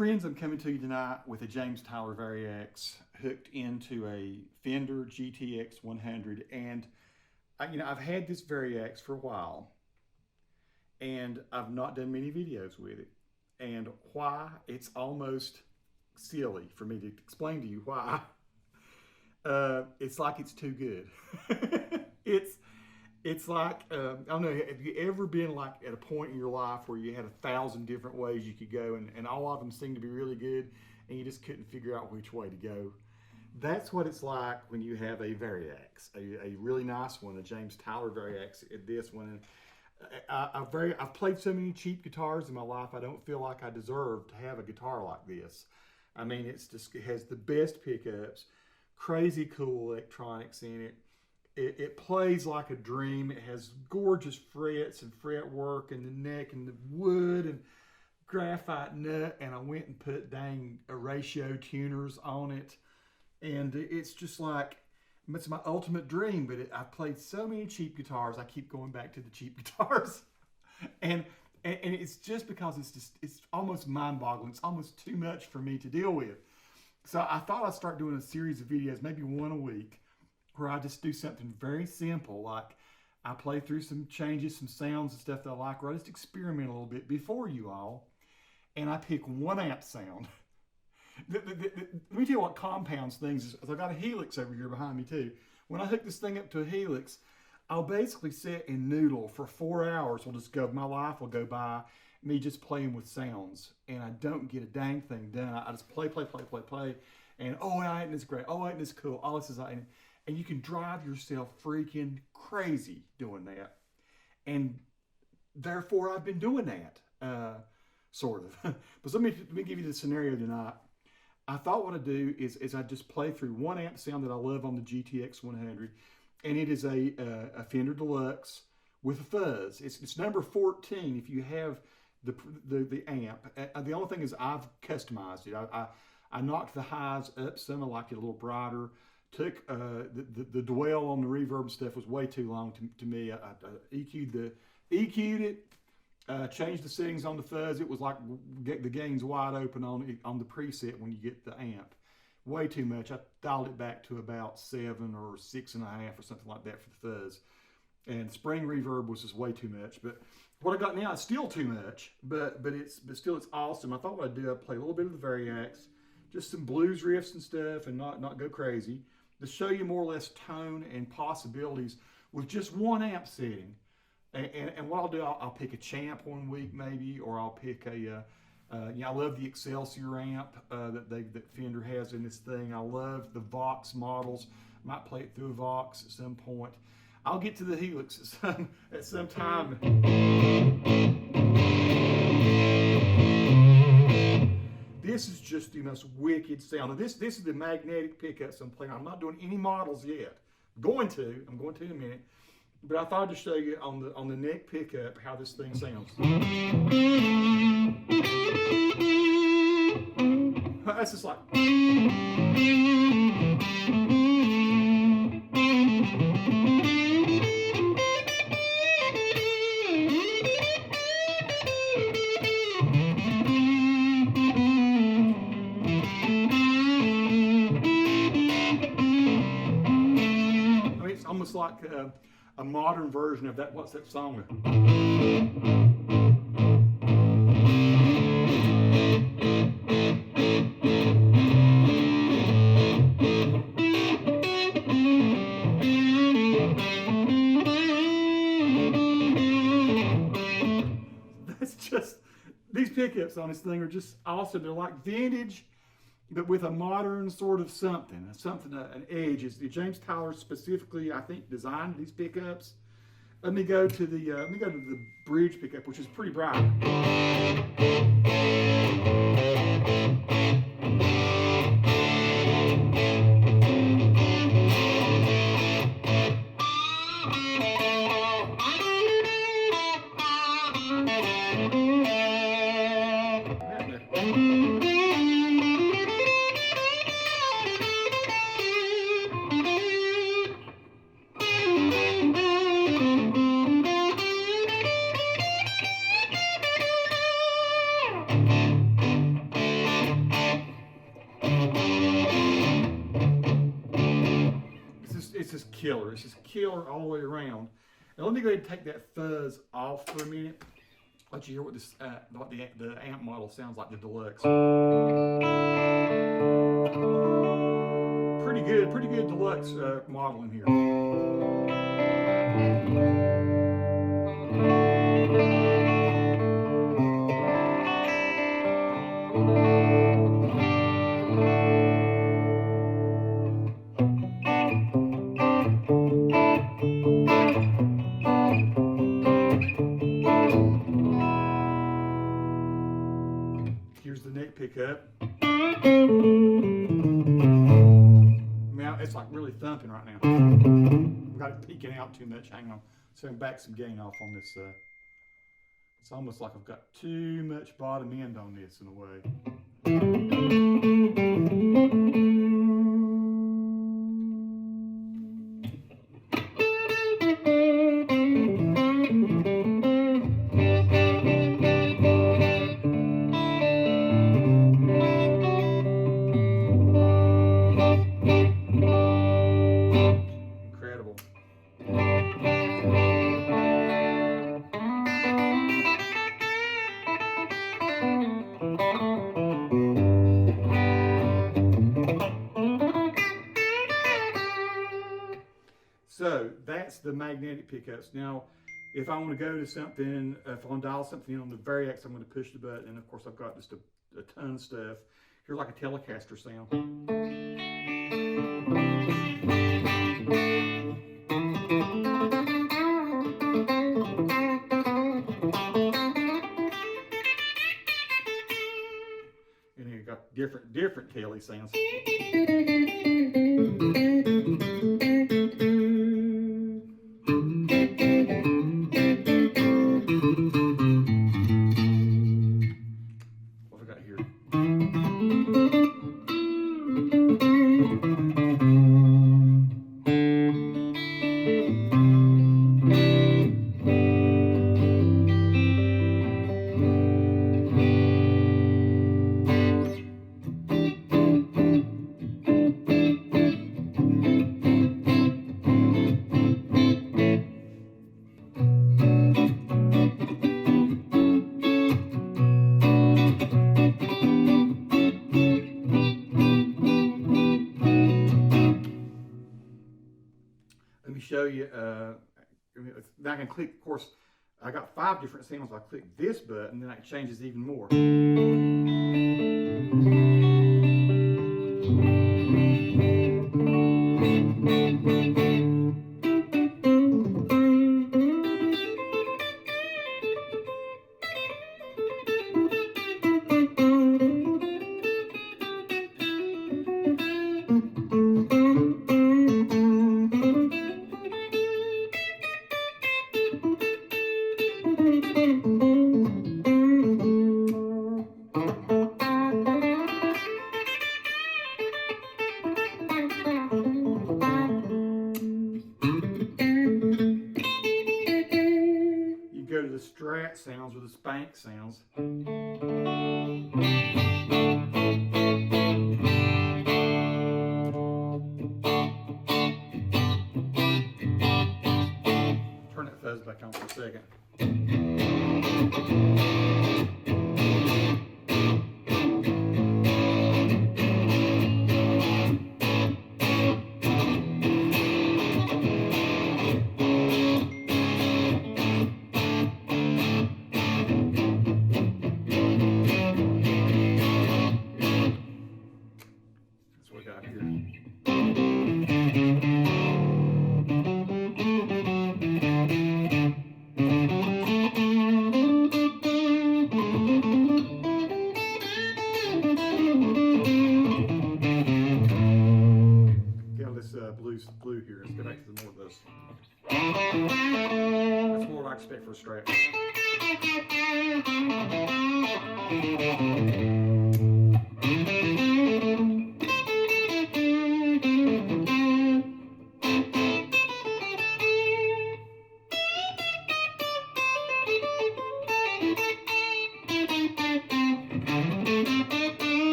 Friends, I'm coming to you tonight with a James Tyler Variax hooked into a Fender GTX100, and I've had this Variax for a while, and I've not done many videos with it. And why? It's almost silly for me to explain to you why. It's like it's too good. It's like, I don't know, have you ever been like at a point in your life where you had 1,000 different ways you could go and all of them seemed to be really good and you just couldn't figure out which way to go? That's what it's like when you have a Variax, a really nice one, a James Tyler Variax, this one. I've played so many cheap guitars in my life, I don't feel like I deserve to have a guitar like this. I mean, it has the best pickups, crazy cool electronics in it. It plays like a dream. It has gorgeous frets and fretwork and the neck and the wood and graphite nut. And I went and put dang ratio tuners on it. And it's just like, it's my ultimate dream. But I've played so many cheap guitars, I keep going back to the cheap guitars. And it's just because it's almost mind-boggling. It's almost too much for me to deal with. So I thought I'd start doing a series of videos, maybe one a week, where I just do something very simple, like I play through some changes, some sounds and stuff that I like, or I just experiment a little bit before you all, and I pick one amp sound. Let me tell you what compounds things is. I've got a Helix over here behind me too. When I hook this thing up to a Helix, I'll basically sit and noodle for 4 hours. My life will go by me just playing with sounds, and I don't get a dang thing done. I just play, and oh, isn't this great? Oh, isn't this cool? Oh, this is, and you can drive yourself freaking crazy doing that. And therefore, I've been doing that, sort of. But let me give you the scenario tonight. I thought what I'd do is I'd just play through one amp sound that I love on the GTX100, and it is a Fender Deluxe with a fuzz. It's number 14 if you have the amp. The only thing is I've customized it. I knocked the highs up some. I liked it a little brighter. Took the dwell on the reverb and stuff was way too long to me. I EQ'd it, changed the settings on the fuzz. It was like the gain's wide open on the preset when you get the amp. Way too much. I dialed it back to about 7 or 6.5 or something like that for the fuzz. And spring reverb was just way too much. But what I got now is still too much. But still it's awesome. I thought what I'd do, I'd play a little bit of the Variax, just some blues riffs and stuff, and not go crazy, to show you more or less tone and possibilities with just one amp setting. And what I'll do, I'll pick a Champ one week maybe, or I'll pick I love the Excelsior amp that Fender has in this thing. I love the Vox models. Might play it through a Vox at some point. I'll get to the Helix at some time. This is just the most wicked sound. Now this is the magnetic pickups I'm playing on. I'm not doing any models yet. I'm going to in a minute. But I thought I'd just show you on the neck pickup how this thing sounds. That's just like. Almost like a modern version of that. What's that song? That's just, these pickups on this thing are just awesome. They're like vintage, but with a modern sort of something, an edge. Is James Tyler specifically, I think, designed these pickups. Let me go to the bridge pickup, which is pretty bright. killer. It's just killer all the way around. Now let me go ahead and take that fuzz off for a minute. Let you hear what this what the amp model sounds like, the Deluxe. Pretty good Deluxe model in here. Here's the neck pickup. Now it's like really thumping right now. I've got it peeking out too much. Hang on. So I'm back some gain off on this. It's almost like I've got too much bottom end on this in a way. So that's the magnetic pickups. Now, if I want to go to something, if I want to dial something in on the Variax, I'm going to push the button. And of course, I've got just a ton of stuff. Here's like a Telecaster sound. And then you've got different Tele sounds. What have I got here? Let me show you. Now I can click, of course, I got 5 different sounds. I click this button, then it changes even more. Go to the Strat sounds or the Spank sounds. Turn that fuzz back on for a second. Blue here. Let's go back to the more of this. That's more what I expect for a Strat.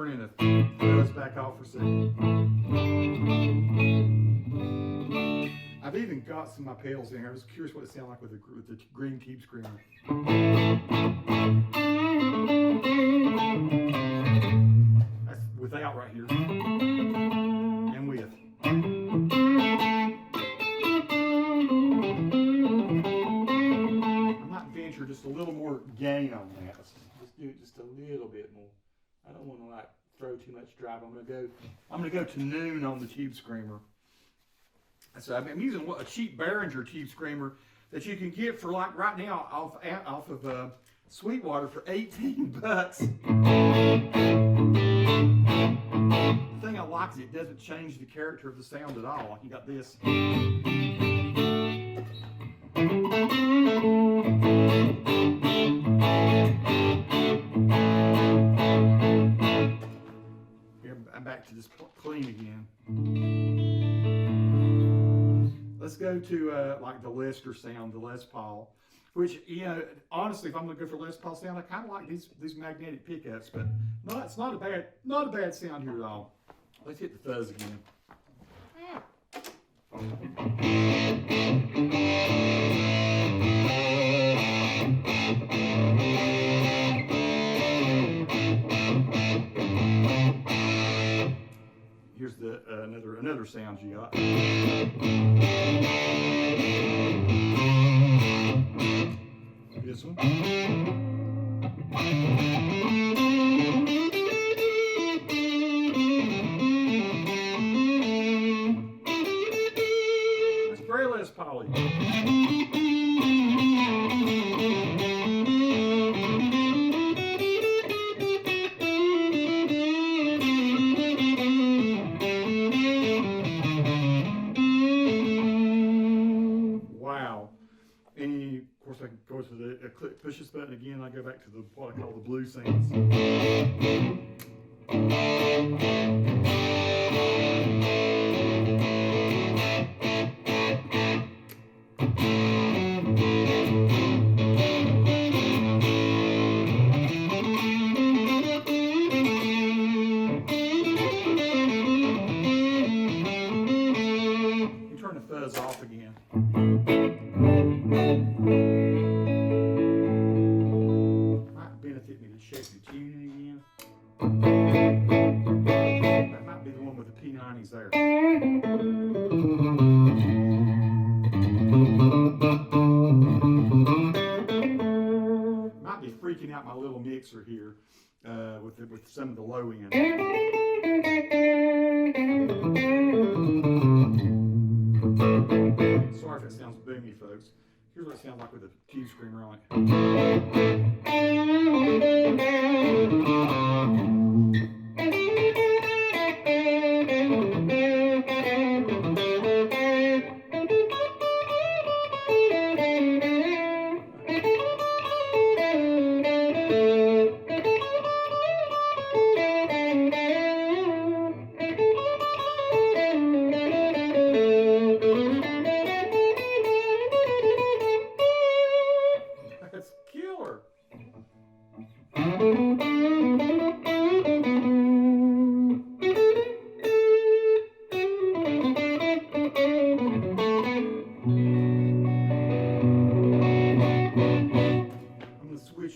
turning the fuzz back off for a second. I've even got some of my pedals in here. I was curious what it sounded like with the green tube screamer. That's without right here. And with. I might venture just a little more gain on that. Let's do it just a little bit more. I don't want to like throw too much drive. I'm gonna go to noon on the tube screamer. So I'm using a cheap Behringer tube screamer that you can get for like right now off of Sweetwater for 18 bucks. The thing I like is it doesn't change the character of the sound at all. Like you got this. Here, I'm back to this clean again. Let's go to like the Lester sound, the Les Paul, which, you know, honestly, if I'm gonna go for Les Paul sound, I kind of like these magnetic pickups, but no, it's not a bad sound here at all. Let's hit the fuzz again. Here's the another sound you got. This one. That's very Les Paul-y. Go to the click, push this button again. I go back to what I call the blue sounds. You turn the fuzz off again. Shape the tuning again. That might be the one with the P90s there. Might be freaking out my little mixer here with some of the low end. Sorry if it sounds boomy, folks. Here's what it sounds like with a tube screamer on it. That's killer.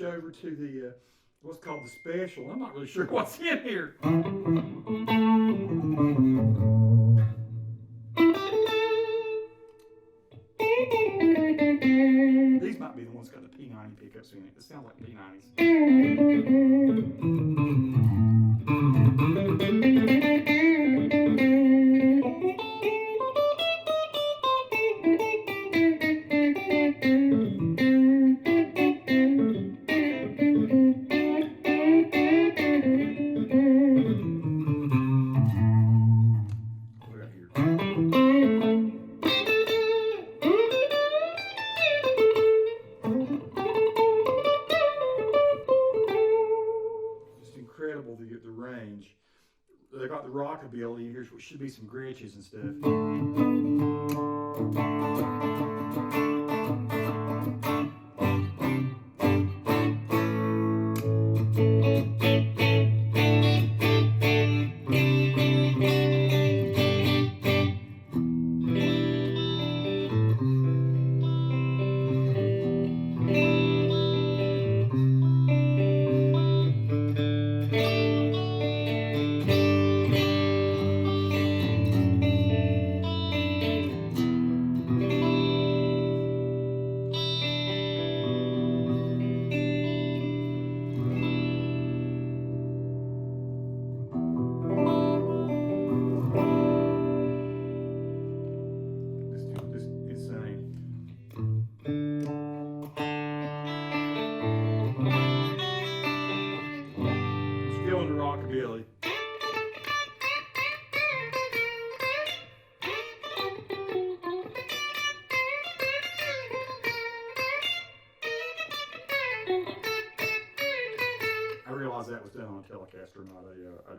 Over to the what's called the special. I'm not really sure what's in here. These might be the ones that got the P90 pickups in it. It sounds like P90s. Incredible the range. They got the rockabilly. Here's what should be some glitches and stuff.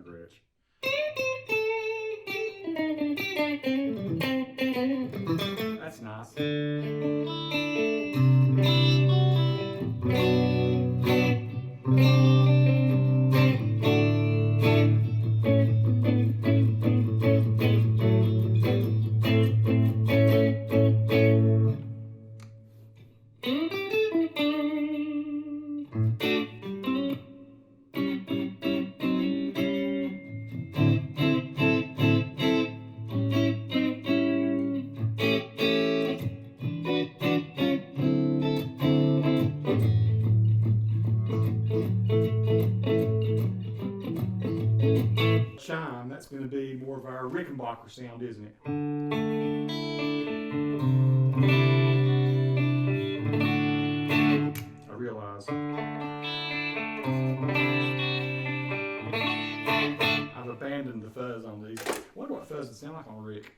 scratch. That's nice. Chime, that's going to be more of our Rickenbacker sound, isn't it? I realize I've abandoned the fuzz on these. I wonder what fuzz would sound like on a Rick.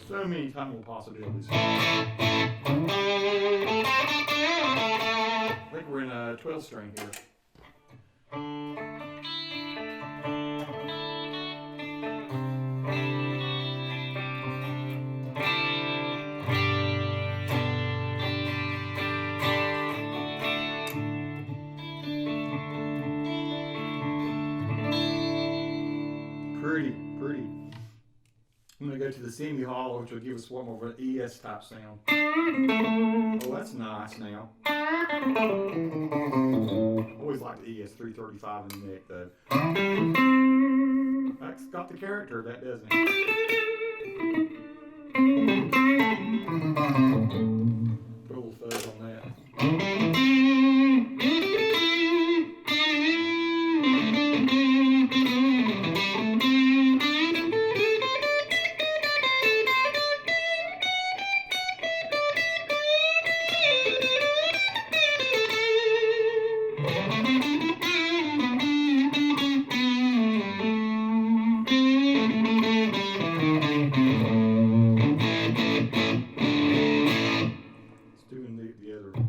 So many tonal possibilities. I think we're in a 12 string here. Pretty. I'm going to go to the semi-hollow, which will give us one more of an ES type sound. Oh, that's nice now. Always like the ES 335 in the neck, though. That's got the character of that, doesn't it? Put a little fuzz on that.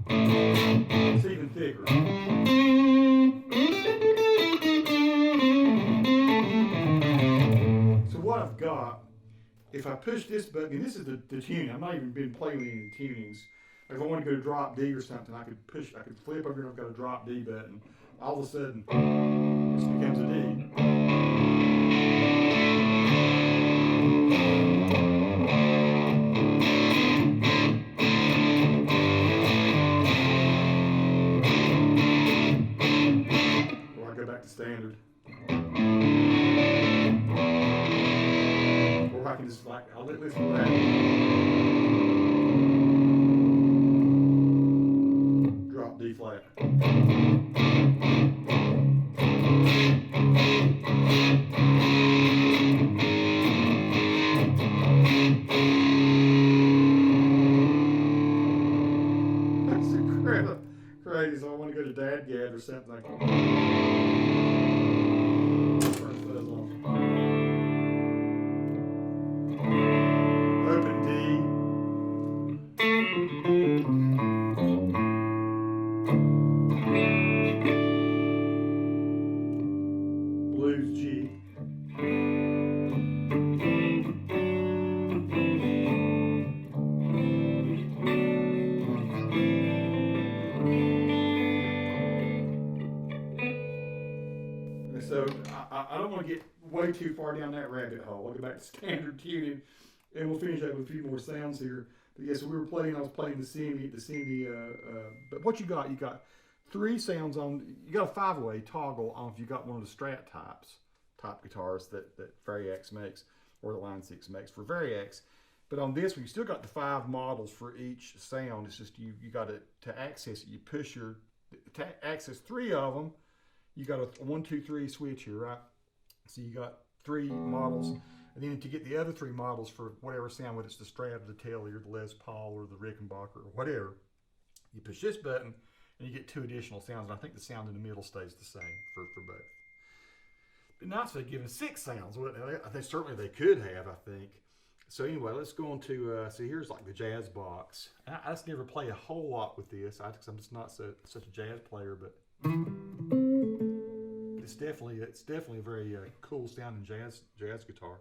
It's even thicker. So what I've got, if I push this button, and this is the tuning, I've not even been playing with any tunings. If I want to go to drop D or something, I could flip over here and I've got a drop D button. All of a sudden, this becomes a D. Standard. Or I can just I'll let this go out. Drop D flat. That's incredible. Crazy, so I want to go to Dadgad or something like that. Open D. Blues G. So I don't want to get way too far down that rabbit hole. We'll go back to standard tuning, and we'll finish up with a few more sounds here. But yeah, so I was playing the semi. But what you got? You got 3 sounds on, you got a 5-way toggle on if you got one of the Strat type guitars that Variax makes, or the Line 6 makes for Variax. But on this one, you still got the 5 models for each sound. It's just you got to access it. You push to access 3 of them. You got a 1, 2, 3 switch here, right? So you got 3 models, and then to get the other 3 models for whatever sound, whether it's the Strat, or the Tele, or the Les Paul, or the Rickenbacker, or whatever, you push this button, and you get 2 additional sounds. And I think the sound in the middle stays the same for both. But nice if they'd given 6 sounds. I think certainly they could have, I think. So anyway, let's go on to, so here's like the jazz box. I just never play a whole lot with this. I'm just not such a jazz player, but it's definitely a very cool sounding jazz guitar.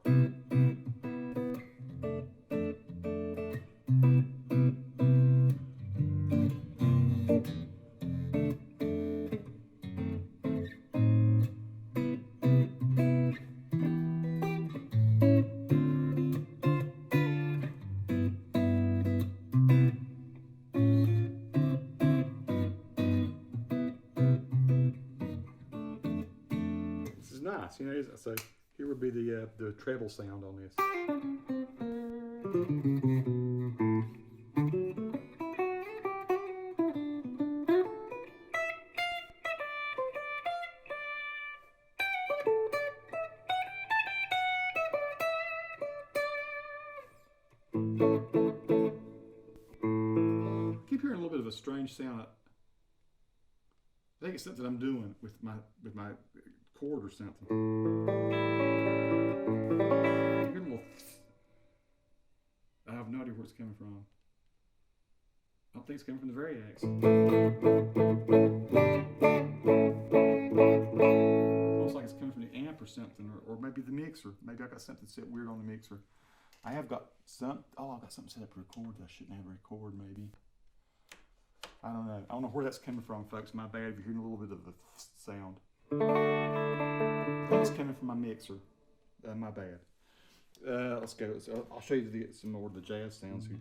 Nice, you know. So here would be the treble sound on this. I keep hearing a little bit of a strange sound. I think it's something I'm doing with my chord or something. I have no idea where it's coming from. I don't think it's coming from the Variax. Almost like it's coming from the amp or something, or maybe the mixer. Maybe I got something set weird on the mixer. I have got I've got something set up to record that I shouldn't have to record, maybe. I don't know. I don't know where that's coming from, folks. My bad if you're hearing a little bit of the sound. I think it's coming from my mixer. My bad. Let's go. I'll show you some more of the jazz sounds here.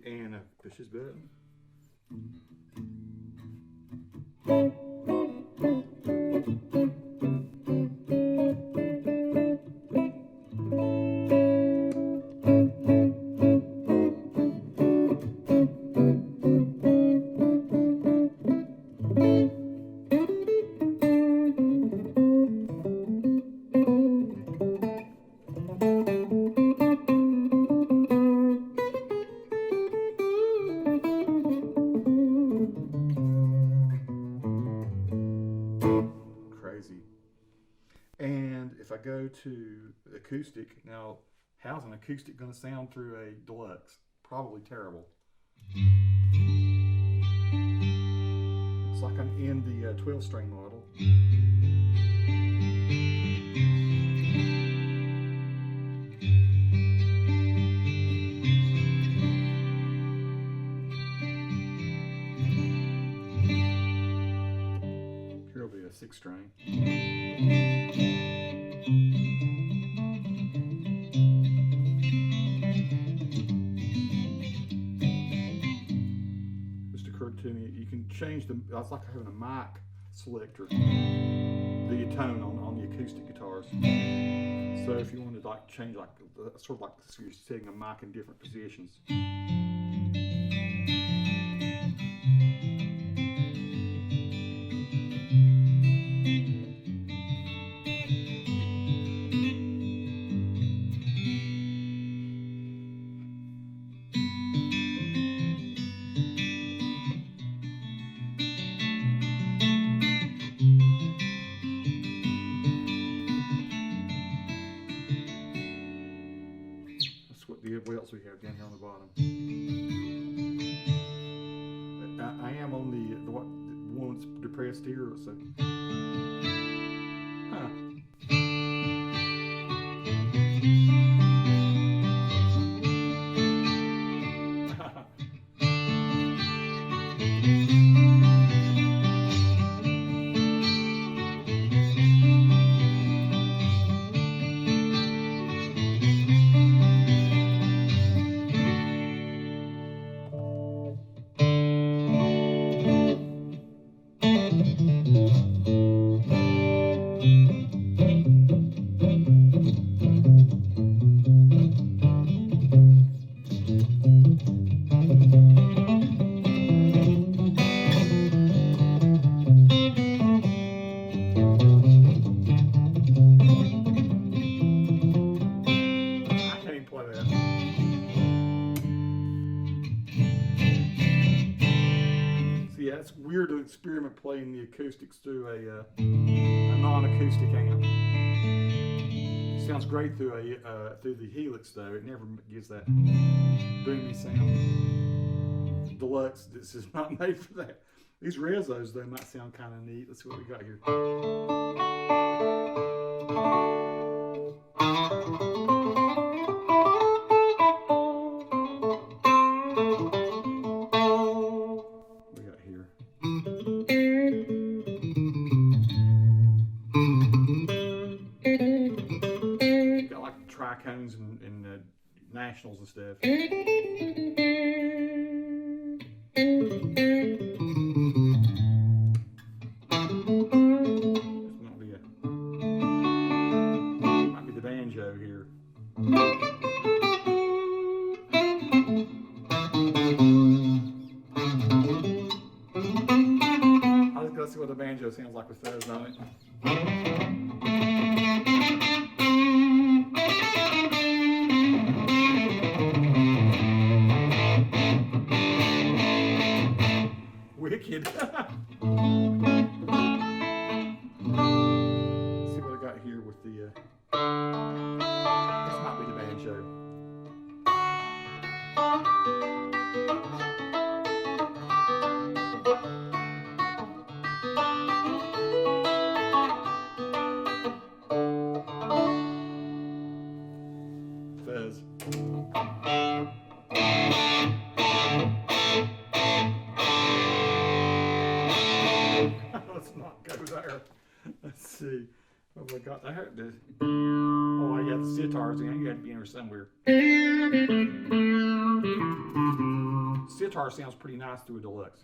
And push this button. And if I go to acoustic, now how's an acoustic going to sound through a Deluxe? Probably terrible. It's like I'm in the 12-string model. Here will be a 6-string. To me, you can change the. It's like having a mic selector, the tone on the acoustic guitars. So if you want to like change, like sort of like so you're setting a mic in different positions. What else we have down here on the bottom? I am on the one that's depressed here. So, experiment playing the acoustics through a non-acoustic amp. Sounds great through the Helix though. It never gives that boomy sound. Deluxe, this is not made for that. These Rezos though might sound kind of neat. Let's see what we got here. What we got here? Got like tricones and nationals and stuff. Might be the banjo here. Let's go see what the banjo sounds like with Fuzz on it. Wicked. See what I got here with the, this might be the banjo. Fuzz. Let's not go there. Let's see. What have I got? I heard this. Oh, I got the sitars again. You got to be in there somewhere. Sitar sounds pretty nice through a Deluxe.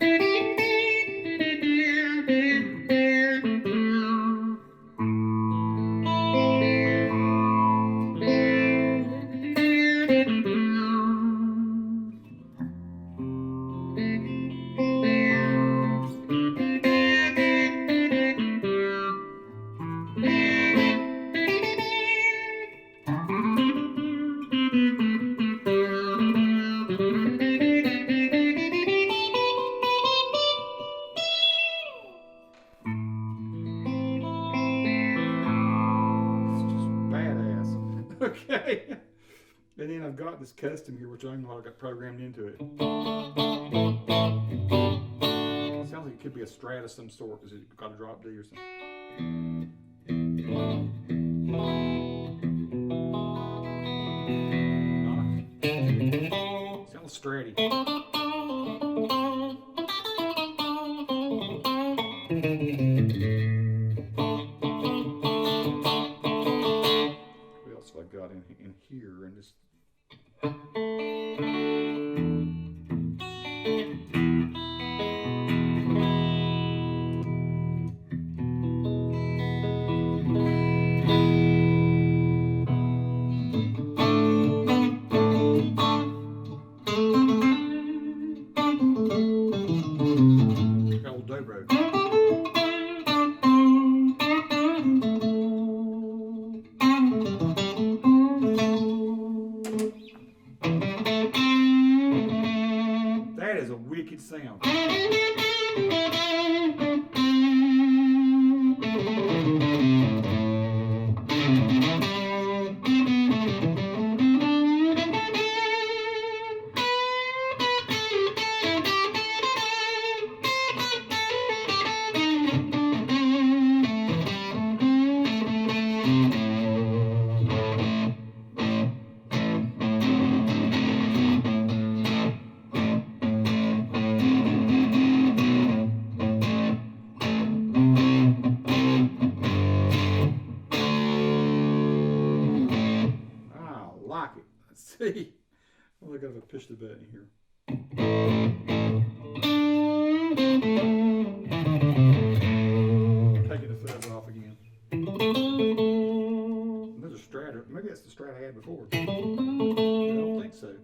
Okay. And then I've got this custom here, which I don't know how I got programmed into it. It sounds like it could be a Strat of some sort because it's got a drop D or something. Nice. Sounds Stratty. I got in here and just got a little dobro. That is a wicked sound. Let's see. Well, I gotta push the button here. Taking the Fuzz off again. There's a Strat. Maybe that's the Strat I had before. I don't think so.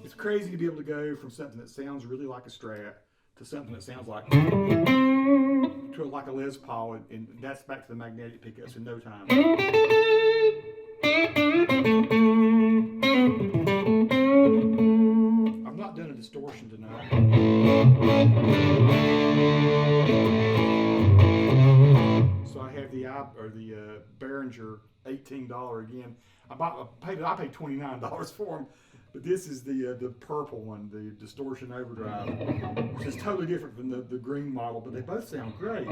It's crazy to be able to go from something that sounds really like a Strat to something that sounds like like a Les Paul, and that's back to the magnetic pickups in no time. distortion tonight. So I have the Behringer $18 again. I paid $29 for them, but this is the purple one, the distortion overdrive, which is totally different than the green model, but they both sound great.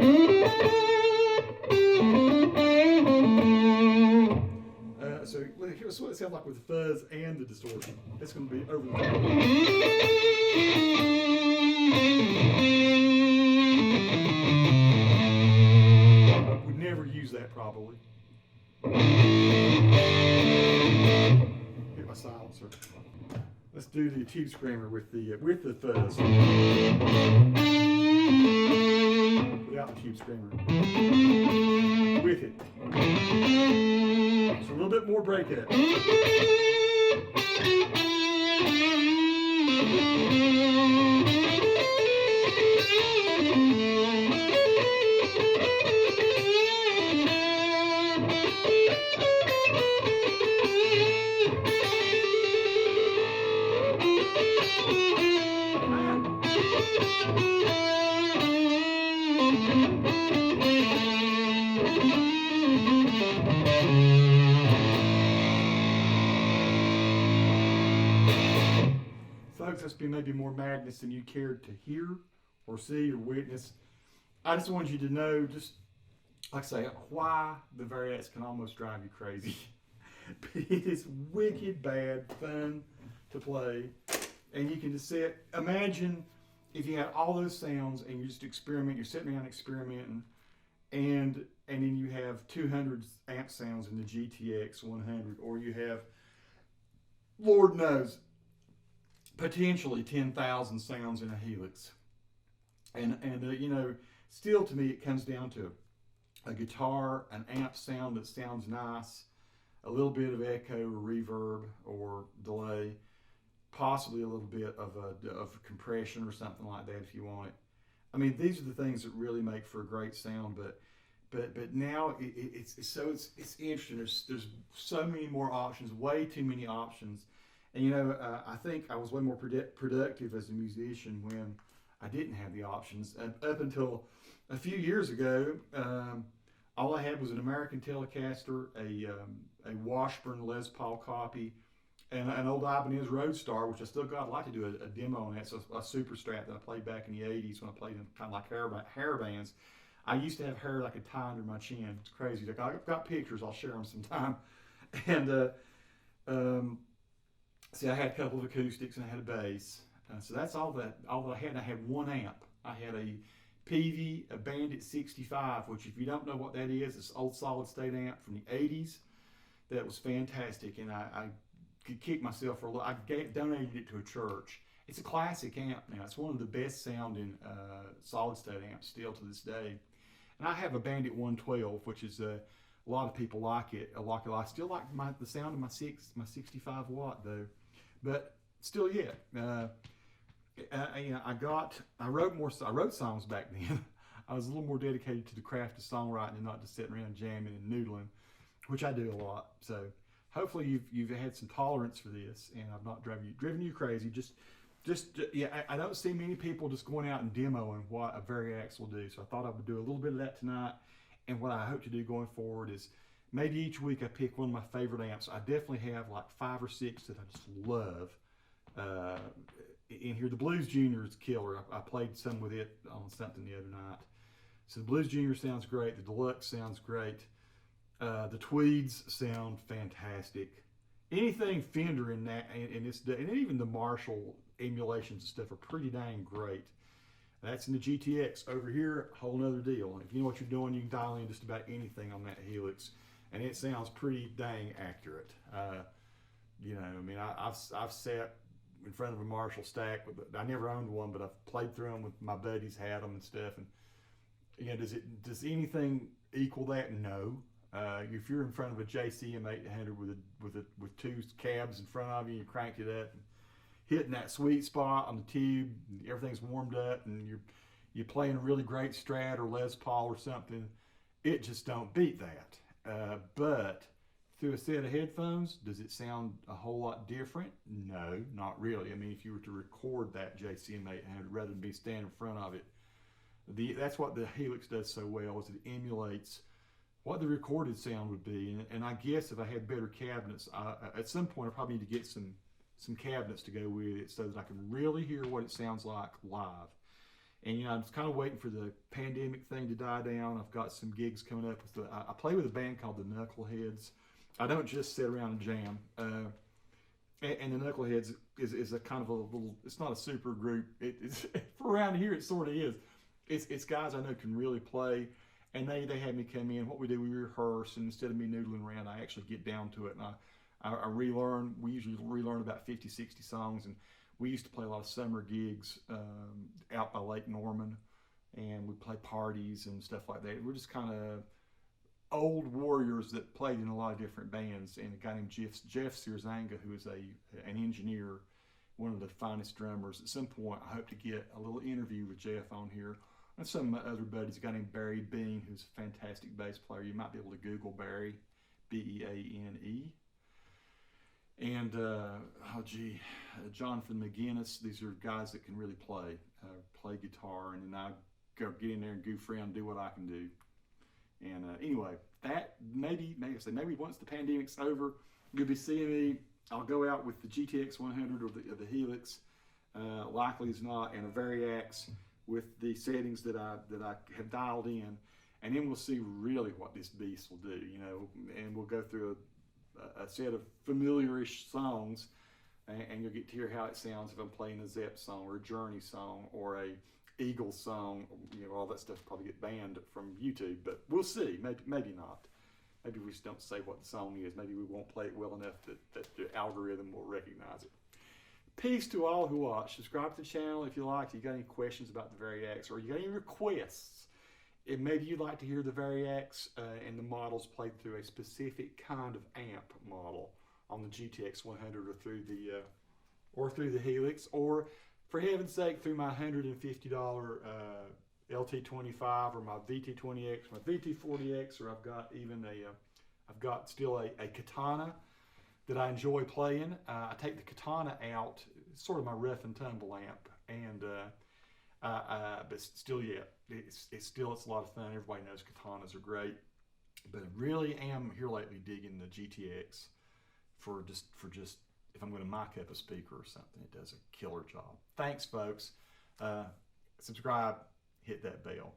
So here's what it sounds like with the fuzz and the distortion. It's going to be over the top. Would never use that probably. Hit my silencer. Let's do the tube screamer with the fuzz. Without the tube screamer. With it. So a little bit more breakup. Folks, that's been maybe more madness than you cared to hear or see or witness. I just wanted you to know, just like I say, why the Variax can almost drive you crazy. But it is wicked bad fun to play, and you can just sit. Imagine if you had all those sounds and you just experiment. You're sitting around experimenting, and then you have 200 amp sounds in the GTX100, or you have, Lord knows, potentially 10,000 sounds in a Helix. And you know, still to me it comes down to a guitar, an amp sound that sounds nice, a little bit of echo or reverb or delay, possibly a little bit of compression or something like that if you want it. I mean, these are the things that really make for a great sound, but now it's interesting. There's so many more options, way too many options. And you know, I think I was way more productive as a musician when I didn't have the options. Up until a few years ago, all I had was an American Telecaster, a Washburn Les Paul copy, and an old Ibanez Roadstar, which I still got. I'd like to do a demo on that. So a Super Strat that I played back in the 80s when I played in kind of like hair bands. I used to have hair that I could tie under my chin. It's crazy. I've got pictures. I'll share them sometime. And see, I had a couple of acoustics and I had a bass. So that's all that I had. I had one amp. I had a Peavey, a Bandit 65, which if you don't know what that is, it's an old solid state amp from the 80s. That was fantastic, and I could kick myself for a little. I donated it to a church. It's a classic amp now. It's one of the best sounding solid state amps still to this day. And I have a Bandit 112, which is a lot of people like it. I still like the sound of my 65 watt though, but still, yeah. I wrote songs back then. I was a little more dedicated to the craft of songwriting and not just sitting around jamming and noodling, which I do a lot. So hopefully you've had some tolerance for this, and I've not driven you crazy. I don't see many people just going out and demoing what a Variax will do. So I thought I would do a little bit of that tonight. And what I hope to do going forward is maybe each week I pick one of my favorite amps. I definitely have like 5 or 6 that I just love. In here, the Blues Junior is killer. I played some with it on something the other night. So the Blues Junior sounds great. The Deluxe sounds great. The Tweeds sound fantastic. Anything Fender in that, and even the Marshall emulations and stuff are pretty dang great. That's in the GTX. Over here, whole nother deal. If you know what you're doing, you can dial in just about anything on that Helix, and it sounds pretty dang accurate. I've sat in front of a Marshall stack, I never owned one, but I've played through them with my buddies, had them and stuff. And does anything equal that? No. If you're in front of a JCM 800 with 2 cabs in front of you, you cranked it up, and hitting that sweet spot on the tube, everything's warmed up, and you're playing a really great Strat or Les Paul or something, it just don't beat that. But through a set of headphones. Does it sound a whole lot different? No, not really. I mean, if you were to record that JCM 800 rather than be standing in front of it, that's what the Helix does so well, is it emulates what the recorded sound would be. And I guess if I had better cabinets, at some point I probably need to get some cabinets to go with it so that I can really hear what it sounds like live. And you know, I'm just kind of waiting for the pandemic thing to die down. I've got some gigs coming up. I play with a band called the Knuckleheads. I don't just sit around and jam. And the Knuckleheads is a kind of a little, it's not a super group. It's for around here, it sort of is. It's guys I know can really play, and they have me come in. What we do, we rehearse, and instead of me noodling around, I actually get down to it, and I relearn. We usually relearn about 50, 60 songs, and we used to play a lot of summer gigs out by Lake Norman, and we'd play parties and stuff like that. We're just kind of old warriors that played in a lot of different bands, and a guy named Jeff Sierzanga, who is an engineer, one of the finest drummers. At some point, I hope to get a little interview with Jeff on here. And some of my other buddies, a guy named Barry Bean, who's a fantastic bass player. You might be able to Google Barry, B-E-A-N-E. And, Jonathan McGinnis. These are guys that can really play guitar, and then I go get in there and goof around and do what I can do. And anyway, that maybe once the pandemic's over, you'll be seeing me. I'll go out with the GTX100 or the Helix, likely as not, and a Variax with the settings that I have dialed in, and then we'll see really what this beast will do, you know. And we'll go through a set of familiar-ish songs, and you'll get to hear how it sounds if I'm playing a Zepp song or a Journey song or a Eagles song. You know, all that stuff probably get banned from YouTube, but we'll see. Maybe not. Maybe we just don't say what the song is. Maybe we won't play it well enough that the algorithm will recognize it. Peace to all who watch. Subscribe to the channel if you like. If you got any questions about the Variax, or you got any requests, and maybe you'd like to hear the Variax and the models played through a specific kind of amp model on the GTX100 or through the Helix, or for heaven's sake through my $150 LT25 or my VT20X, my VT40X, or I've got still a Katana that I enjoy playing. I take the Katana out. It's sort of my rough and tumble amp, and but still, yeah, it's a lot of fun. Everybody knows Katanas are great, but I really am here lately digging the GTX for just if I'm going to mic up a speaker or something. It does a killer job. Thanks, folks. Subscribe, hit that bell.